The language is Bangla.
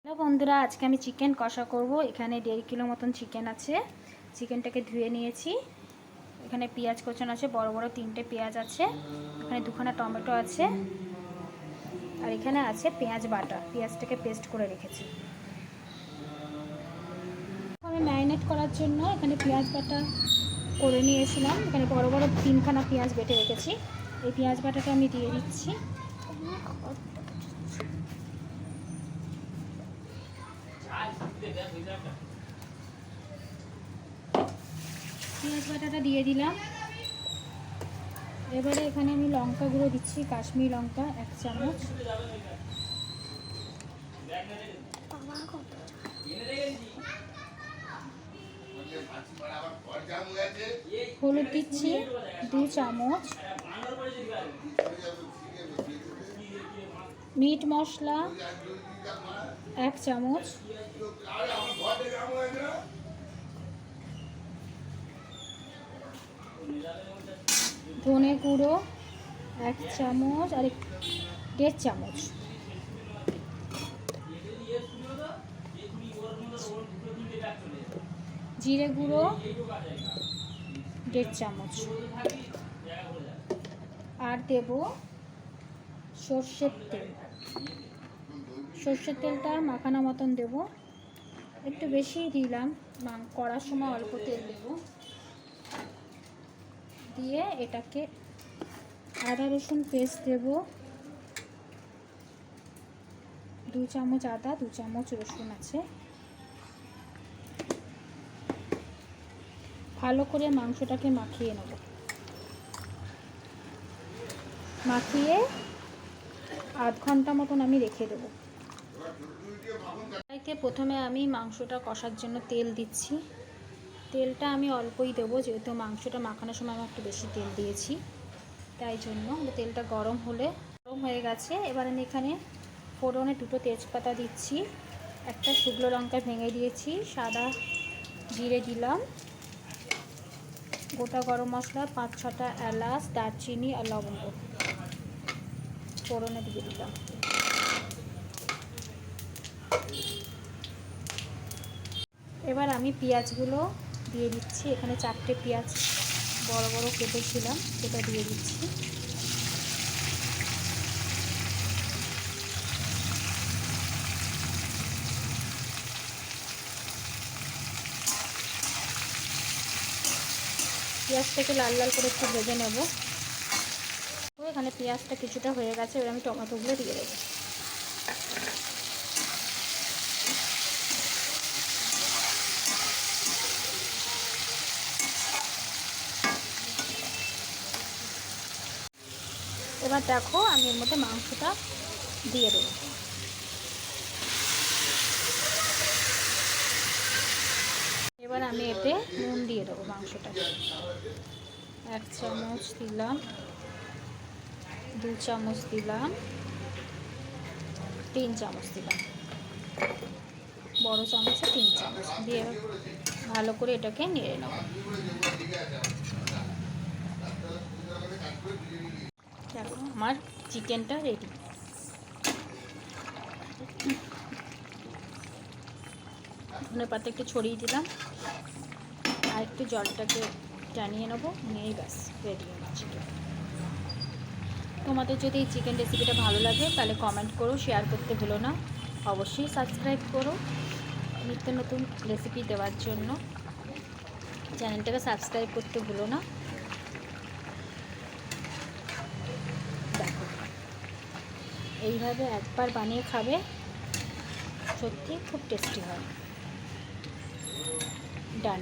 হ্যালো বন্ধুরা, আজকে আমি চিকেন কষা করব। এখানে 1.5 কিলো মতন চিকেন আছে। চিকেনটাকে ধুয়ে নিয়েছি। এখানে পেঁয়াজ কুচানো আছে, বড় বড় 3টে পেঁয়াজ আছে। এখানে 2খানা টমেটো আছে, আর এখানে আছে পেঁয়াজ বাটা। পেঁয়াজটাকে পেস্ট করে রেখেছি। আমি ম্যারিনেট করার জন্য এখানে পেঁয়াজ বাটা করে নিয়েছিলাম। এখানে বড় বড় 3খানা পেঁয়াজ বেটে রেখেছি। এই পেঁয়াজ বাটাটা আমি দিয়ে দিচ্ছি। পেঁয়াজ বাটাটা দিয়ে দিলাম। এবারে এখানে আমি লঙ্কা গুঁড়ো দিচ্ছি, কাশ্মীরি লঙ্কা 1 চামচ। হলুদ দিচ্ছি 2 চামচ। মিট মশলা 1 চামচ। ধনে গুঁড়ো 1 চামচ আর 1.5 চামচ। জিরে গুঁড়ো 1.5 চামচ। আর দেব সর্ষের তেল। সর্ষের তেলটা মাখানো মতন দেব, একটু বেশি দিলাম, করার সময় অল্প তেল দেব। দিয়ে এটাকে আদা রসুন পেস্ট দেব, 2 চামচ আদা 2 চামচ রসুন আছে। ভালো করে মাংসটাকে মাখিয়ে নেব। মাখিয়ে আধ ঘন্টা মতন আমি রেখে দেবো। প্রথমে আমি মাংসটা কষার জন্য তেল দিচ্ছি। তেলটা আমি অল্পই দেবো, যেহেতু মাংসটা মাখানোর সময় আমি একটু বেশি তেল দিয়েছি, তাই জন্য। তেলটা গরম হয়ে গেছে। এবার আমি এখানে ফোড়নে 2টো তেজপাতা দিচ্ছি, একটা শুকনো লঙ্কা ভেঙে দিয়েছি, সাদা জিরে দিলাম, গোটা গরম মশলা 5-6টা এলাচ, দারচিনি আর লবঙ্গ ফোড়নে দিয়ে দিলাম। এবার আমি পেঁয়াজগুলো দিয়ে দিচ্ছি। এখানে 4টে পেঁয়াজ বড় বড় কেটেছিলাম, সেটা দিয়ে দিচ্ছি। পেঁয়াজটাকে লাল লাল করে একটু ভেজে নেব। তো এখানে পেঁয়াজটা কিছুটা হয়ে গেছে, এবার আমি টমেটোগুলো দিয়ে দেবো। এবার দেখো, আমি এর মধ্যে মাংসটা দিয়ে দেবো। এবার আমি এতে নুন দিয়ে দেবো। মাংসটা 1 চামচ দিলাম, 2 চামচ দিলাম, 3 চামচ দিলাম, বড় চামচে 3 চামচ দিয়ে ভালো করে এটাকে নেড়ে নেব। দেখো আমার চিকেনটা রেডি। ধনে পাতা একটু ছড়িয়ে দিলাম, আর একটু জলটাকে টানিয়ে নেবো, নিয়েই ব্যাস রেডি আমার চিকেন। তোমাদের যদি এই চিকেন রেসিপিটা ভালো লাগে তাহলে কমেন্ট করো, শেয়ার করতে ভুলো না। অবশ্যই সাবস্ক্রাইব করো নিত্য নতুন রেসিপি দেওয়ার জন্য। চ্যানেলটাকে সাবস্ক্রাইব করতে ভুলো না। দেখো, এইভাবে একবার বানিয়ে খাবে, সত্যি খুব টেস্টি হয়। ডান।